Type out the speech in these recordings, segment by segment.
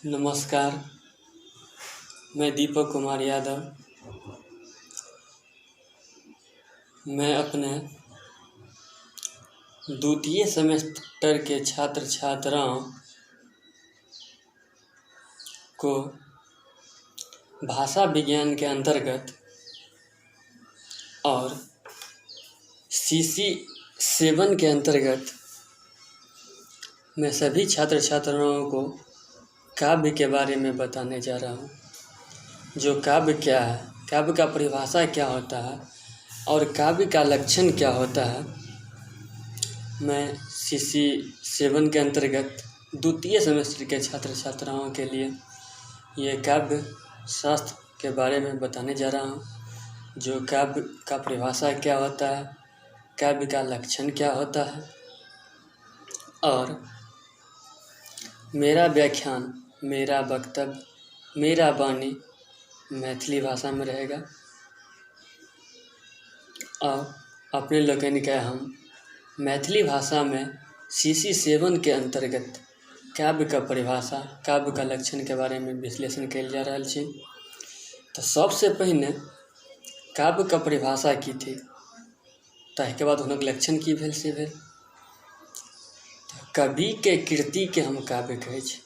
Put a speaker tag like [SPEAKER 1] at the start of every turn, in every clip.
[SPEAKER 1] नमस्कार। मैं दीपक कुमार यादव। मैं अपने द्वितीय सेमेस्टर के छात्र छात्राओं को भाषा विज्ञान के अंतर्गत और CC7 के अंतर्गत मैं सभी छात्र छात्राओं को काव्य के बारे में बताने जा रहा हूँ। जो काव्य क्या है, काव्य का परिभाषा क्या होता है और काव्य का लक्षण क्या होता है। मैं CC7 के अंतर्गत द्वितीय सेमेस्टर के छात्र छात्राओं के लिए ये काव्य शास्त्र के बारे में बताने जा रहा हूँ। जो काव्य का परिभाषा क्या होता है, काव्य का लक्षण क्या होता है और मेरा व्याख्यान, मेरा वक्तव्य, मेरा वाणी मैथिली भाषा में रहेगा और अपने लोगन के हम मैथिली भाषा में CC7 के अंतर्गत काव्य का परिभाषा, काव्य का लक्षण के बारे में विश्लेषण कयल जा रहल छी। तो सबसे पहिने काव्य का परिभाषा की थी, ताहिके बाद हुनक लक्षण की भेल से भेल। कवि के कृति के हम काव्य कहै छी।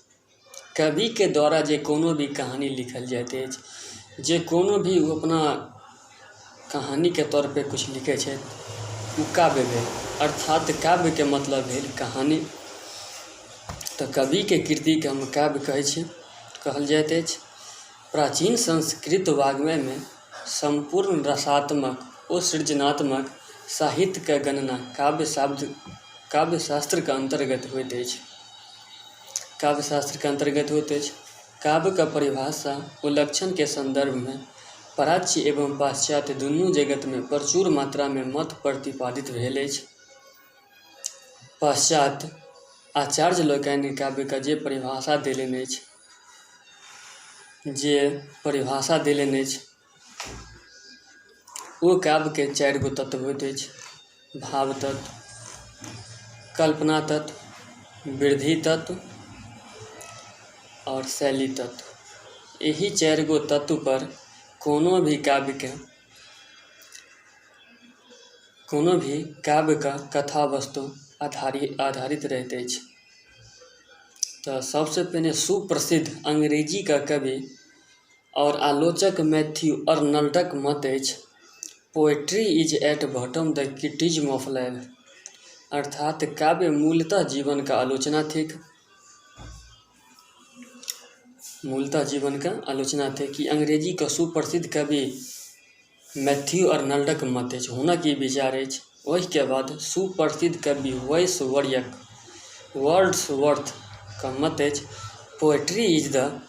[SPEAKER 1] कवि के द्वारा जे कोनो भी कहानी लिखल जाइत अछि, जे कोनो भी अपना कहानी के तौर पे कुछ लिखै छै, वो काव्य भेल। अर्थात काव्य के मतलब भेल कहानी। तो कवि के कृति के हम काव्य कहै छी, कहल जाइत अछि। प्राचीन संस्कृत वाङ्मय में संपूर्ण रसात्मक और सृजनात्मक साहित्य के गणना काव्य शास्त्र के अंतर्गत होइत अछि। काव्य शास्त्र के अंतर्गत होइत अछि। काव्य का परिभाषा और लक्षण के संदर्भ में प्राच्य एवं पाश्चात्य दुनू जगत में प्रचुर मात्रा में मत प्रतिपादित भेल अछि। पाश्चात्य आचार्य लोकनि काव्य का जे परिभाषा देलनि अछि, वो काव्य के 4 गो तत्व होइत अछि। भाव तत्व, कल्पना तत्व, वृद्धि तत्व और शैली तत्व। यही 4 गो तत्व पर कोनो भी काव्य का कथा वस्तु आधारित रहैत अछि। तो सबसे पहले सुप्रसिद्ध अंग्रेजी का कवि और आलोचक मैथ्यू अर्नल्डक मत अछि, poetry is at bottom the criticism of life. अर्थात काव्य मूलतः जीवन का आलोचना थी। कि अंग्रेजी का सुप्रसिद्ध कवि मैथ्यू अर्नल्डक मत अछि, हुनक ई विचार अछि। ओहिके बाद सुप्रसिद्ध कवि वर्ड्सवर्थ का मत अछि, poetry is the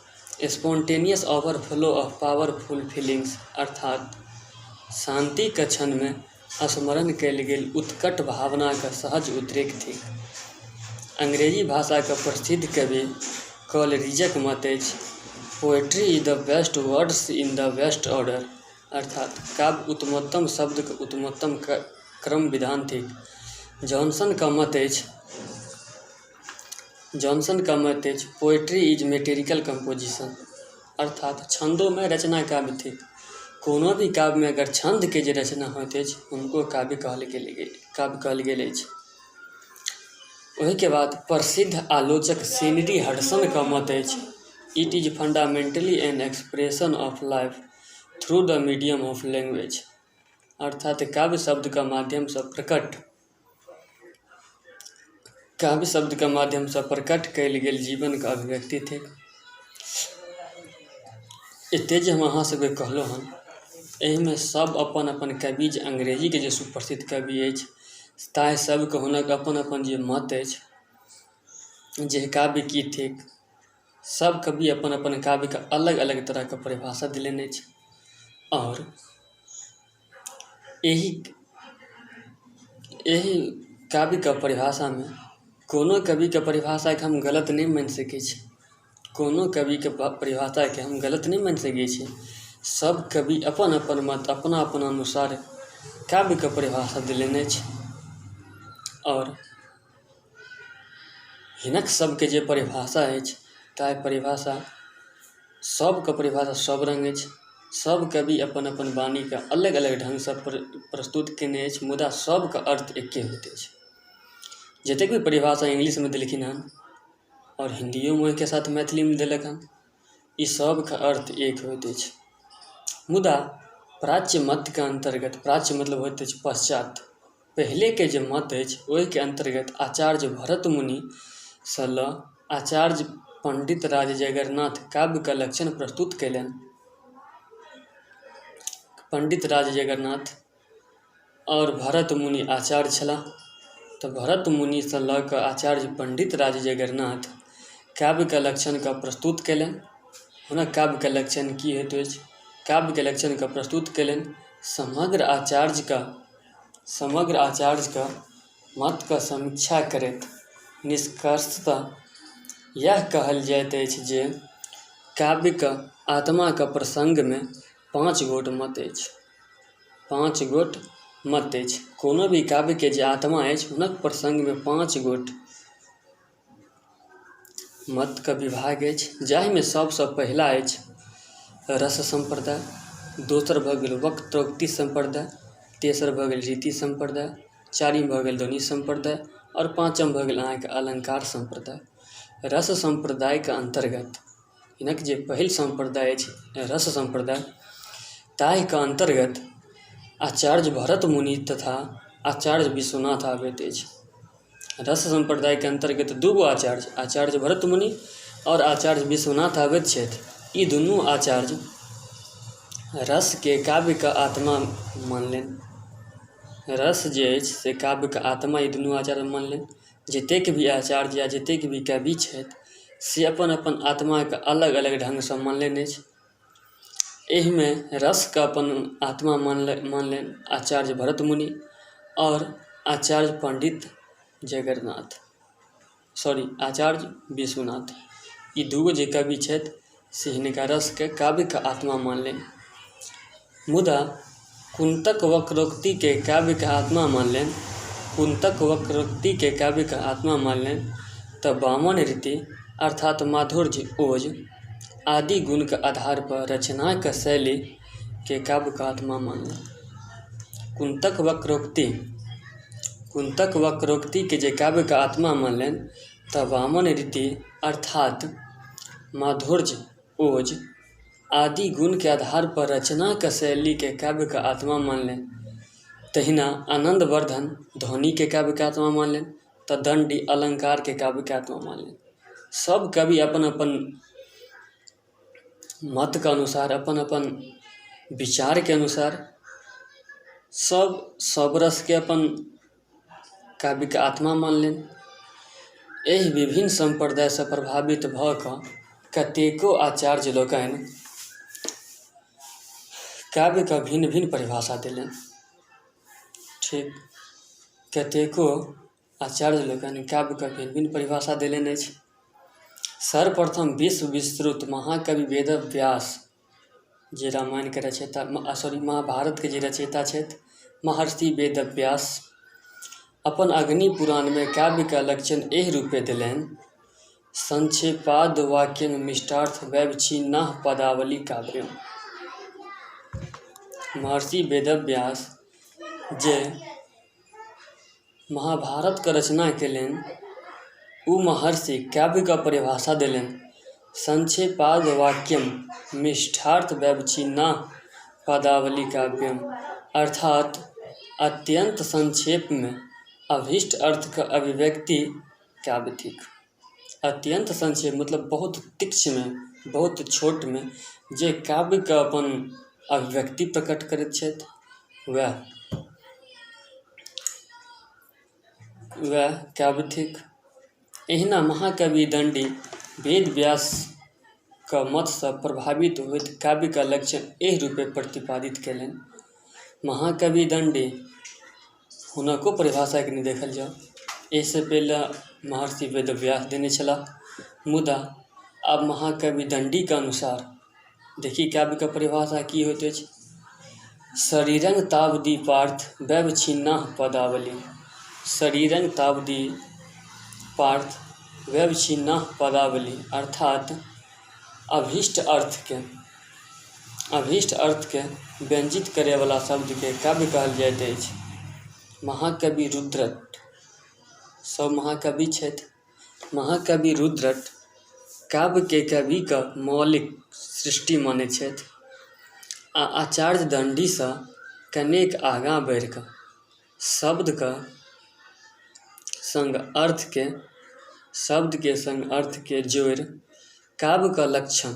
[SPEAKER 1] spontaneous overflow of powerful feelings. अर्थात शांति के क्षण में स्मरण कयल गेल उत्कट भावना का सहज उद्रेक थी। अंग्रेजी भाषा का प्रसिद्ध कवि कॉलरिजक मत अछि, poetry is the best words in the best order. अर्थात काव्य उत्तमोत्तम शब्द का उत्तमोत्तम क्रम विधान थी। जॉनसन का मत अछि, पोएट्री इज मेटेरिकल कंपोजिशन। अर्थात छंदों में रचना काव्य थी। कोनो भी काव्य में अगर छंद के जे रचना होइत अछि, उनको काव्य कहल गेल अछि। वही के बाद प्रसिद्ध आलोचक सेनेरी हडसन का मत अछि, it is fundamentally an expression of life through the medium of language. अर्थात काव्य शब्द का माध्यम से प्रकट कयल गेल जीवन का अभिव्यक्ति थे। एते जे हम अहाँ सबके कहलहुँ हन, एहि में सब अपन अपन कवि जे अंग्रेजी के जे सुप्रसिद्ध कवि अछि, ताहि सबके हुनक अपन अपन जे मत अछि जे काव्य की थिक। सब कवि अपन अपन काव्य का अलग अलग तरह का परिभाषा दिलेने अछि। और यही काव्य का परिभाषा में कोनो कवि के परिभाषा के हम गलत नहीं मानि सकै छी। कोनो कवि के परिभाषा के हम गलत नहीं मानि सकै छी। सब कवि अपन अपन मत अपना अपना अनुसार काव्य के परिभाषा दिलेने अछि। और हिनक सबके जे परिभाषा अछि ताहि परिभाषा सबके परिभाषा सब रङ्ग अछि। सब कवि अपन अपन वाणीके अलग अलग ढङ्गसँ प्रस्तुत कयने अछि, मुदा सबके अर्थ एके होइत अछि। जतेक भी परिभाषा इंग्लिशमे देलखिन हन और हिंदियोमे ओहिके साथ मैथिलीमे देलक हन, ई सबके अर्थ एक होइत अछि। मुदा प्राच्य मतके अंतर्गत, प्राच्य मतलब होइत अछि पश्चात, पहिलेके जे मत अछि ओहिके अंतर्गत आचार्य भरत मुनिसँ लऽ आचार्य पंडित राज जगन्नाथ काव्यके लक्षण प्रस्तुत कयलनि। पंडित राज जगन्नाथ और भरत मुनि आचार्य छलाह, तऽ भरत मुनिसँ लऽ कऽ आचार्य पंडित राज जगन्नाथ काव्यके लक्षणके प्रस्तुत कयलनि। हुनक काव्यके लक्षण की होइत अछि? काव्यके लक्षणके प्रस्तुत कयलनि। समग्र आचार्यके मतके समीक्षा करैत निष्कर्षतः यह कहल जाइत अछि जे काव्यके आत्माके प्रसंगमे 5 गोट मत अछि। 5 गोट मत अछि। कोनो भी काव्यके जे आत्मा अछि हुनक प्रसंगमे 5 गोट मतके विभाग अछि, जाहिमे सबसँ पहिला अछि रस संप्रदाय, दोसर भऽ गेल वक्रोक्ति संप्रदाय, तेसर भऽ गेल रीति संप्रदाय, चारिम भऽ गेल ध्वनि संप्रदाय और पाँचम भऽ गेल अहाँके अलंकार संप्रदाय। रस संप्रदायके अंतर्गत हिनक जे पहिल संप्रदाय अछि रस संप्रदाय, ताहिके अंतर्गत आचार्य भरत मुनि तथा आचार्य विश्वनाथ आबैत अछि। रस संप्रदाय के अंतर्गत 2 गो आचार्य, आचार्य भरत मुनि और आचार्य विश्वनाथ आबैत छथि। ई दुनू आचार्य रस के काव्यके आत्मा मानलनि। रस जे अछि से काव्यके आत्मा ई दुनू आचार्य मानलनि। जतेक भी आचार्य या जतेक भी कवि छथि से अपन अपन आत्माके अलग अलग ढङ्गसँ मानलनि अछि। एहिमे रसके अपन आत्मा मानलनि आचार्य भरत मुनि और आचार्य पंडित आचार्य विश्वनाथ। ई 2 गो जे कवि छथि से हिनका रसके काव्यके आत्मा मानलनि। मुदा कुंतक वक्रोक्तिके काव्यके आत्मा मानलनि, तऽ वामन रीति अर्थात माधुर्य, ओज आदि गुणके आधार पर रचनाके शैली के काव्यके आत्मा मानलनि। कुंतक वक्रोक्ति के जे काव्यके आत्मा मानलनि तऽ वामन रीति अर्थात माधुर्य, ओज आदि गुण के आधार पर रचना के शैली के काव्य का आत्मा मानलनि। तहिना आनंदवर्धन ध्वनि के काव्य के आत्मा मानलनि, तऽ दंडी अलंकार के काव्य के आत्मा मानलनि। सब कवि अपन अपन मत के अनुसार, अपन अपन विचार के अनुसार सब रस के अपन काव्य के आत्मा मानलनि। एहि विभिन्न संप्रदाय से प्रभावित भऽ कऽ कतेको आचार्य लोकनि काव्यके भिन्न भिन्न परिभाषा देलनि। ठीक, कतेको आचार्य लोकनि काव्यके भिन्न भिन्न परिभाषा देलनि अछि। सर्वप्रथम विश्व विश्रुत महाकवि वेदव्यास जे रामायणके रचयिता, महाभारतके जे रचयिता छथि, महर्षि वेदव्यास अपन अग्नि पुराणमे काव्यके लक्षण एहि रूपे देलनि: संक्षेपाद वाक्यं मिष्टार्थ वैवच्छिन्नाः पदावली काव्यम्। महर्षि वेदव्यास जे महाभारतके रचना केलनि, ओ महर्षि काव्यके परिभाषा देलनि: संक्षेपाद वाक्यं मिष्टार्थ वैवच्छिन्नाः पदावली काव्यम्, अर्थात अत्यंत संक्षेप में अभीष्ट अर्थ का अभिव्यक्ति काव्य थिक। अत्यंत संक्षेप मतलब बहुत तीक्ष्ण में, बहुत छोट में जे काव्य का अपन अभिव्यक्ति प्रकट करैत छथि वह काव्य थिक। एहिना महाकवि दंडी वेदव्यासके मतसँ प्रभावित होइत काव्यके लक्षण एहि रूपे प्रतिपादित कयलनि। महाकवि दंडी हुनको परिभाषा कनि देखल जाओ। एहिसँ पहिले महर्षि वेदव्यास देने छलाह, मुदा आब महाकवि दंडीके अनुसार देखी काव्यके परिभाषा की होइत अछि: शरीरं तावदी पार्थ वैवच्छिन्नाः पदावली। शरीरं तावदी पार्थ व्यवच्छिन्ना पदावली अर्थात अभीष्ट अर्थ के व्यंजित करे वाला शब्द के काव्य कहल जाइत अछि। महाकवि रुद्रट सब महाकवि छथि। महाकवि रुद्रट काव्य के कवि का मौलिक सृष्टि मानैत छथि आ आचार्य दण्डी सँ कनेक आगाँ बढ़ि कऽ शब्द के संग अर्थ के जोड़ि काव्य का लक्षण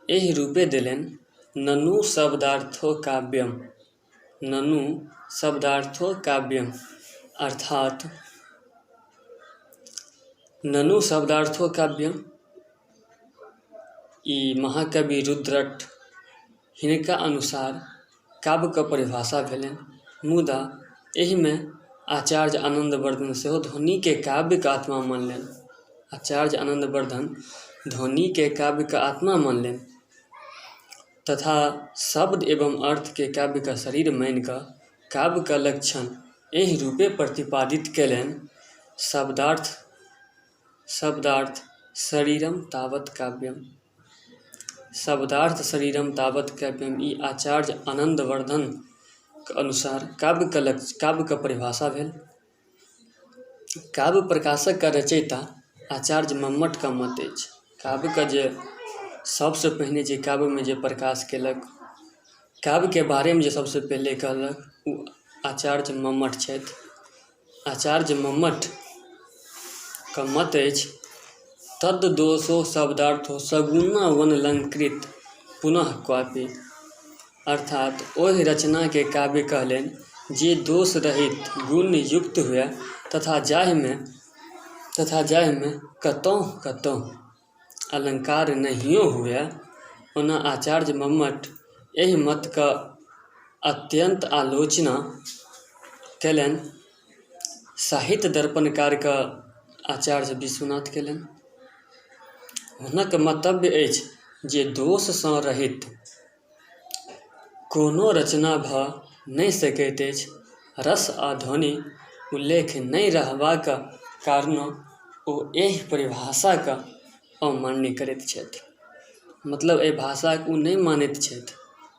[SPEAKER 1] एहि रूपे देलनि। ननु शब्दार्थो काव्यम अर्थात ननु शब्दार्थो काव्यम। ई महाकवि रुद्रट हिनका अनुसार काव्य का परिभाषा भेलनि। मुदा एहिमे आचार्य आनंदवर्धन सेहो ध्वनि के काव्य का आत्मा मानलनि। आचार्य आनंदवर्धन ध्वनि के काव्य का आत्मा मानलनि तथा शब्द एवं अर्थ के काव्य का शरीर मानि कऽ काव्य का लक्षण एहि रूपे प्रतिपादित केलनि। शब्दार्थ शरीरम तावत काव्यम। शब्दार्थ शरीरम तावत काव्यम ई आचार्य आनंदवर्धन के अनुसार काव्य का परिभाषा भेल। काव्य प्रकाशक का रचयिता आचार्य मम्मट का मत अछि। काव्य का जे सबसे पहिने जे काव्य में जे प्रकाश केलक, काव्य के बारे में जे सबसे पहले कहलक ओ आचार्य मम्मट छथि। आचार्य मम्मट का मत अछि तद दोषो शब्दार्थो सगुना वनलंकृत पुनः क्वापि अर्थात ओहि रचना के काव्य कहलनि जे दोष रहित गुण युक्त हुए तथा जाहि में कतौ अलंकार नहियो हुए। ओना आचार्य मम्मट एहि मत का अत्यंत आलोचना केलनि। साहित्य दर्पणकार का आचार्य विश्वनाथ केलनि। हुनक मतव्य अछि जे दोष सँ रहित कोनो रचना भऽ नहि सकैत अछि। रस आ ध्वनि उल्लेख नहि रहबाक कारणो ओ एहि परिभाषा का अमान्य करैत छथि। मतलब एहि भाषा के ओ नहीं मानैत छथि,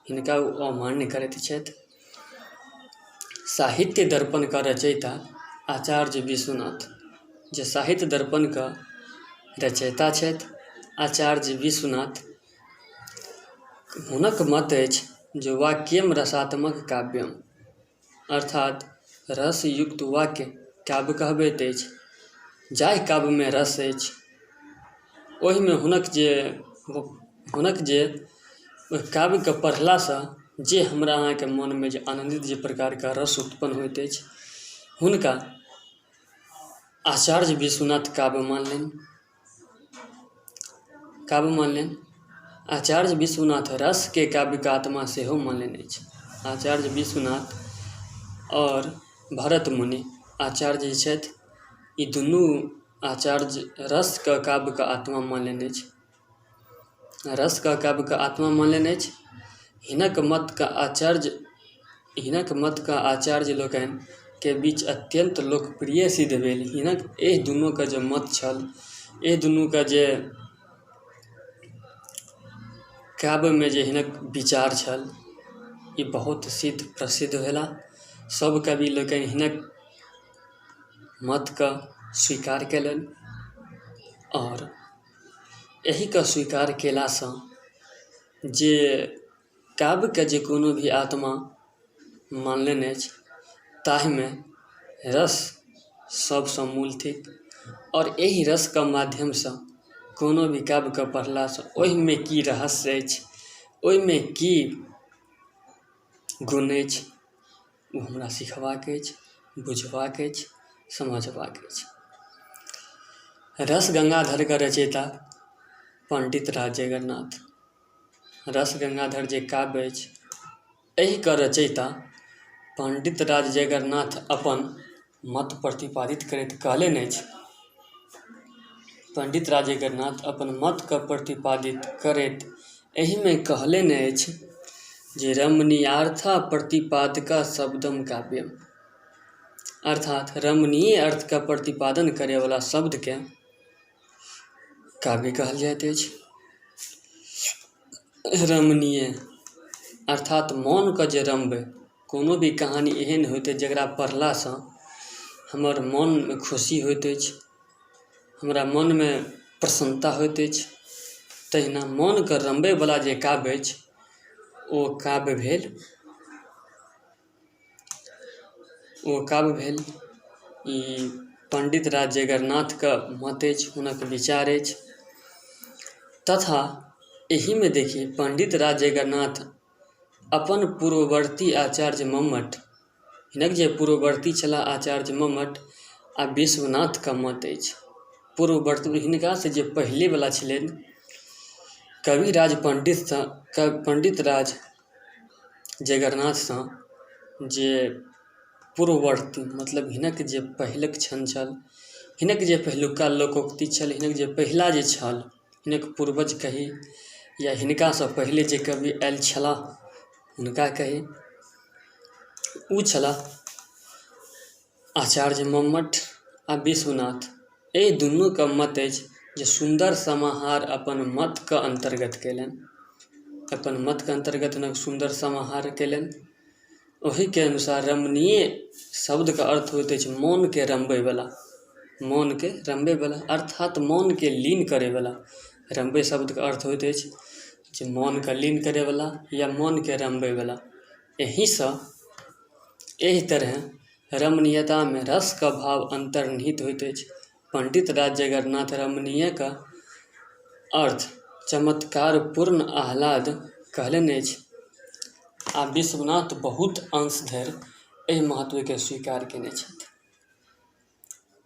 [SPEAKER 1] हिनका ओ अमान्य करैत छथि। साहित्य दर्पण का रचयिता आचार्य विश्वनाथ, जे साहित्य दर्पण का रचयिता छथि आचार्य विश्वनाथ, हुनक मत अछि जे वाक्यम रसात्मक काव्यम अर्थात रस युक्त वाक्य काव्य कहबैत अछि। जाहि काव्य में रस अछि ओहि में हुनक जे काव्य के पढ़ला सँ जे हमरा अहाँ के मन में जे आनंदित जे प्रकार का रस उत्पन्न होइत अछि हुनका आचार्य विश्वनाथ काव्य मानलनि। आचार्य विश्वनाथ रस के काव्य का आत्मा सेहो मानलनि अछि। आचार्य विश्वनाथ और भरत मुनि आचार्य जे छथि ई दुनू आचार्य रस का काव्य का आत्मा मानलनि अछि। रस का काव्य का आत्मा मानलनि अछि। हिनक मत का आचार्य लोकनि के बीच अत्यंत लोकप्रिय सिद्ध भेल। हिनक एहि दुनू का जे मत छल, एहि दुनू का जे काव्य में जे हिनक विचार छल ई बहुत सिद्ध प्रसिद्ध भेला। सब कवि लोकनि हिनक मत का स्वीकार केलनि और एहि का स्वीकार केला सँ जे काव्य के जे कोनो भी आत्मा मानलनि अछि ताहि में रस सबसँ मूल थिक और एहि रस का माध्यम सँ कोनो भी काव्य के पढ़ला सँ ओहि में की रहस्य अछि, ओहि में की गुण अछि ओ हमरा सिखबाक अछि, बुझबाक अछि, समझबाक अछि। रस गंगाधर का रचयिता पंडित राज जगन्नाथ। रस गंगाधर जे काव्य अछि एहि का रचयिता पंडित राज जगन्नाथ अपन मत प्रतिपादित करैत कहलनि अछि। पंडित राज जगन्नाथ अपन मत का प्रतिपादित करैत एहि में कहलनि अछि जे रमणीयार्था प्रतिपादका शब्दम काव्यम अर्थात रमणीय अर्थ का प्रतिपादन करे वाला शब्द के काव्य कहल जाइत अछि। रमणीय अर्थात मोनके जे रमबै, कोनो भी कहानी एहन होइत अछि जकरा पढ़लासँ हमर मोनमे खुशी होइत अछि, हमरा मोनमे प्रसन्नता होइत अछि, तहिना मोनके रमबैवला जे काव्य अछि ओ काव्य भेल। ई पंडित राज जगन्नाथके मत अछि, हुनक विचार अछि। तथा एहिमे देखी पंडित राज जगन्नाथ अपन पूर्ववर्ती आचार्य मम्मट, हिनक जे पूर्ववर्ती छलाह आचार्य मम्मट आ विश्वनाथके मत अछि। पूर्ववर्ती हिनकासँ जे पहिलेवला छलनि कविराज पंडित राज जगन्नाथसँ जे पूर्ववर्ती मतलब हिनक जे पहिलक क्षण छल, हिनक जे पहिलुका लोकोक्ति छल, हिनक जे पहिला जे छल, हिनक पूर्वज कही या हिनकासँ पहिले जे कवि आयल छलाह हुनका कही, ओ छलाह आचार्य मम्मट आ विश्वनाथ। एहि दुनूके मत अछि जे सुन्दर समाहार अपन मतके अन्तर्गत कयलनि, अपन मतके अन्तर्गत हुनक सुन्दर समाहार कयलनि। ओहिके अनुसार रमणीय शब्दके अर्थ होइत अछि मोनके रमबैवला, मोनके रमबैवला अर्थात मोनके लीन करैवला। रमबै शब्दके अर्थ होइत अछि जे मोनके लीन करैवला या मोनके रमबैवला। एहि तरह रमणीयतामे रसके भाव अन्तर्निहित होइत अछि। पंडित राज जगन्नाथ रमणीयके अर्थ चमत्कारपूर्ण आह्लाद कहलनि अछि आ विश्वनाथ बहुत अंश धरि एहि महत्वके स्वीकार कयने छथि।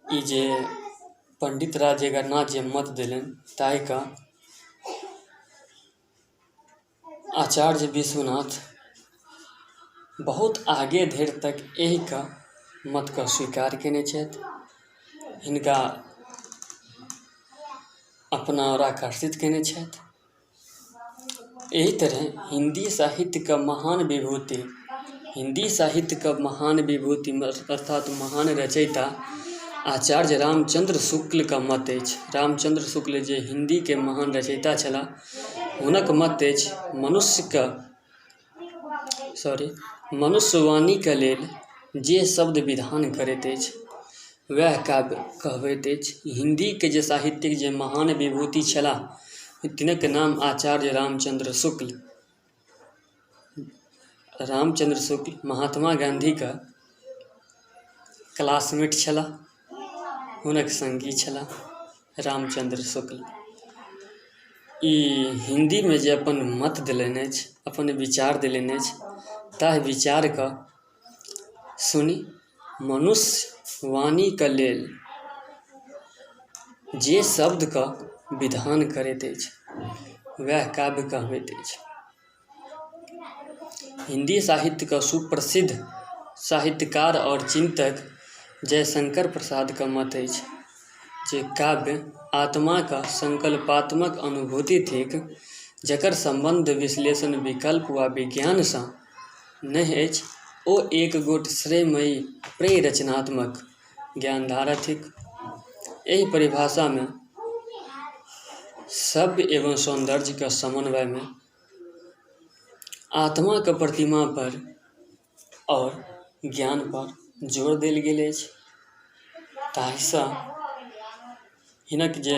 [SPEAKER 1] ई जे पंडित राज जगन्नाथ जे मत देलनि ताहिके आचार्य विश्वनाथ बहुत आगे धरि तक एहिके मतके स्वीकार कयने छथि, हिनका अपना ओर आकर्षित कयने छथि। एहि तरह हिंदी साहित्यके महान विभूति अर्थात महान रचयिता आचार्य रामचंद्र शुक्लके मत अछि। रामचंद्र शुक्ल जे हिंदीके महान रचयिता छलाह, हुनक मत अछि मनुष्यवाणीके लेल जे शब्द विधान करैत अछि वएह काव्य कहबैत अछि। हिंदीके जे साहित्यिक जे महान विभूति छलाह तिनक नाम आचार्य रामचंद्र शुक्ल महात्मा गांधीके क्लासमेट छलाह, हुनक संगी छलाह रामचंद्र शुक्ल। ई हिंदीमे जे अपन मत देलनि अछि, अपन विचार देलनि अछि, ताहि विचारके सुनी मनुष्यवाणीके लेल जे शब्दके विधान करैत अछि वएह काव्य कहबैत अछि। हिंदी साहित्यके सुप्रसिद्ध साहित्यकार और चिंतक जयशंकर प्रसादके मत अछि जे काव्य आत्माके संकल्पात्मक अनुभूति थिक जकर संबंध विश्लेषण विकल्प वा विज्ञानसँ नहि अछि। ओ एक गोट श्रेयमयी प्रेय रचनात्मक ज्ञानधारा थिक। एहि परिभाषामे सभ्य एवं सौंदर्यके समन्वयमे आत्माके प्रतिमा पर और ज्ञान पर जोर देल गेल अछि। ताहिसँ हिनक जे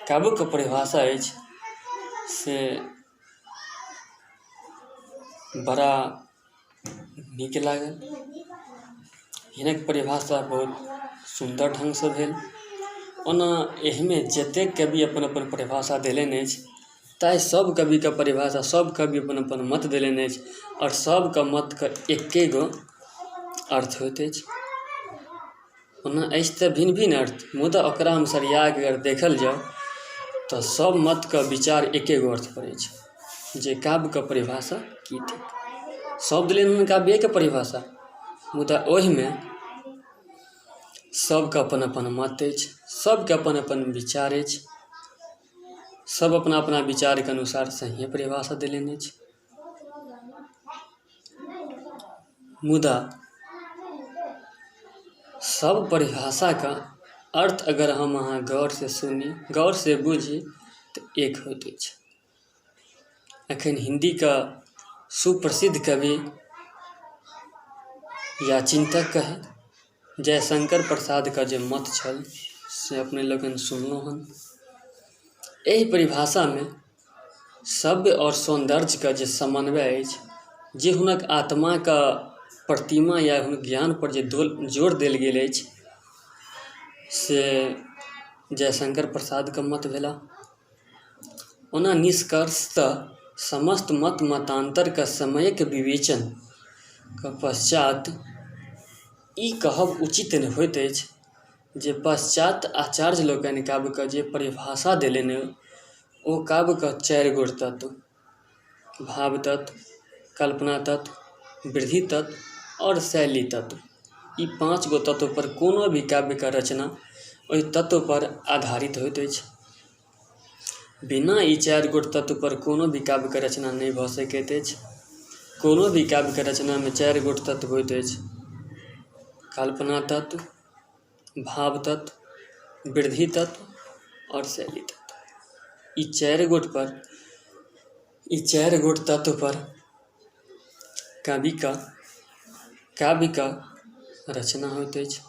[SPEAKER 1] काव्यके परिभाषा अछि से बड़ा नीक लागल। हिनक परिभाषा बहुत सुन्दर ढङ्गसँ भेल। ओना एहिमे जतेक कवि अपन अपन परिभाषा देलनि अछि ताहि सब कविके परिभाषा, सब कवि अपन अपन मत देलनि अछि और सबके मतके एके गो अर्थ होइत अछि। ओना अछि तऽ भिन्न भिन्न अर्थ, मुदा ओकरा हम सरियाके अगर देखल जाउ तऽ सब मतके विचार एके गो अर्थ पड़ै छै जे काव्यके परिभाषा की थिक। सब देलनि हन काव्यके परिभाषा, मुदा ओहिमे सबके अपन अपन मत अछि, सबके अपन अपन विचार अछि, सब अपना अपना विचारके अनुसार सहिए परिभाषा देलनि अछि। मुदा सब परिभाषाके अर्थ अगर हम अहाँ गौरसँ सुनी, गौरसँ बुझी तऽ एक होइत अछि। एखन हिंदी का सुप्रसिद्ध कवि या चिंतक कही जयशंकर प्रसाद का जे मत छल से अपने लोगन सुनलहुँ हन। एहि परिभाषामे शब्द और सौंदर्य का जे समन्वय अछि, जे हुनक आत्माके प्रतिमा या हुनक ज्ञान पर जे जोर देल गेल अछि, से जयशंकर प्रसादके मत भेला। ओना निष्कर्षतः समस्त मत मतांतरके समयक विवेचनके पश्चात ई कहब उचित होइत अछि जे पश्चात आचार्य लोकनि काव्यके जे परिभाषा देलनि ओ काव्यके 4 गो तत्व भाव तत्व, कल्पना तत्व, वृद्धि तत्व और शैली तत्व, ई 5 गो तत्व पर कोनो भी काव्यके रचना ओहि तत्व पर आधारित होइत अछि। बिना ई 4 गो तत्व पर कोनो भी काव्यके रचना नहि भऽ सकैत अछि। कोनो भी काव्यके रचनामे 4 गो तत्व होइत अछि: कल्पना तत्व, भाव तत्व, वृद्धि तत्व और शैली तत्व। ई 4 गो तत्व पर काव्यके रचना होइत अछि।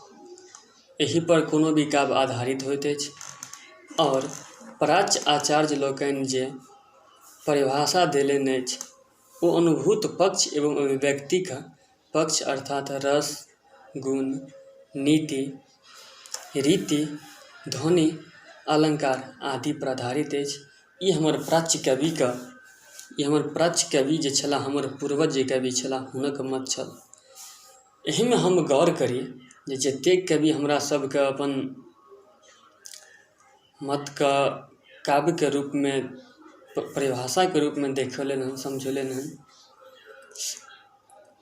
[SPEAKER 1] एहि पर कोनो भी काव्य आधारित होइत अछि और प्राच्य आचार्य लोकनि जे परिभाषा देलनि अछि ओ अनुभूत पक्ष एवं अभिव्यक्तिक पक्ष अर्थात रस, गुण, नीति, रीति, ध्वनि, अलंकार आदि पर आधारित अछि। ई हमर प्राच्य कवि जे छलाह, हमर पूर्वज जे कवि छलाह, हुनक मत छल। एहिमे हम गौर करी जे जतेक कवि हमरा सबके अपन मतके काव्यके रूपमे परिभाषाके रूपमे देखौलनि हन, समझौलनि हन,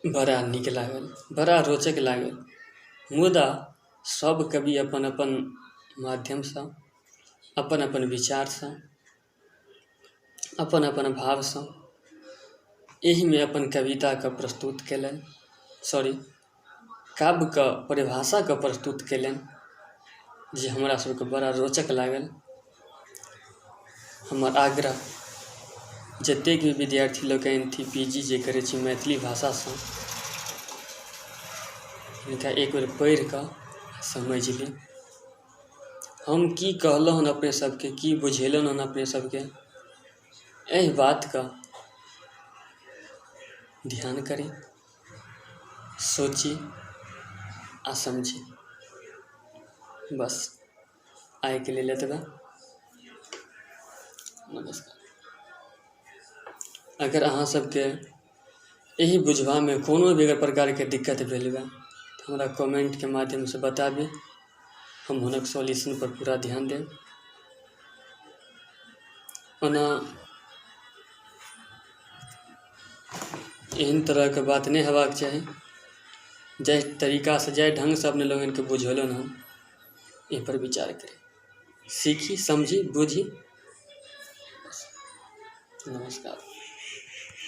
[SPEAKER 1] बड़ा नीक लागल, बड़ा रोचक लागल। मुदा सब कवि अपन अपन माध्यमसँ, अपन अपन विचारसँ, अपन अपन भावसँ एहिमे अपन कविताके प्रस्तुत केलनि, काव्यके परिभाषाके प्रस्तुत केलनि, जे हमरा सबके बड़ा रोचक लागल। हमर आग्रह जतेक भी विद्यार्थी लोकनि पीजी जे करै छी मैथिली भाषासँ, हिनका एक बेर पढ़ि कऽ समझि ली हम की कहलहुँ हन अपने सबके, की बुझेलहुँ हन अपने सबके। एहि बातके ध्यान करी, सोची आ समझी। बस आइके लेल एतबे। नमस्कार। अगर अहाँ सबके एहि बुझबामे कोनो भी अगर प्रकारके दिक्कत भेल बा तऽ हमरा कमेंटके माध्यमसँ बताबी, हम हुनक सॉल्यूशन पर पूरा ध्यान देब। ओना एहन तरहके बात नहि हेबाक चाही। जाहि तरीकासँ, जाहि ढङ्गसँ अपने लोगनके बुझौलनि हन, एहि पर विचार करी, सीखी, समझी, बुझी। नमस्कार।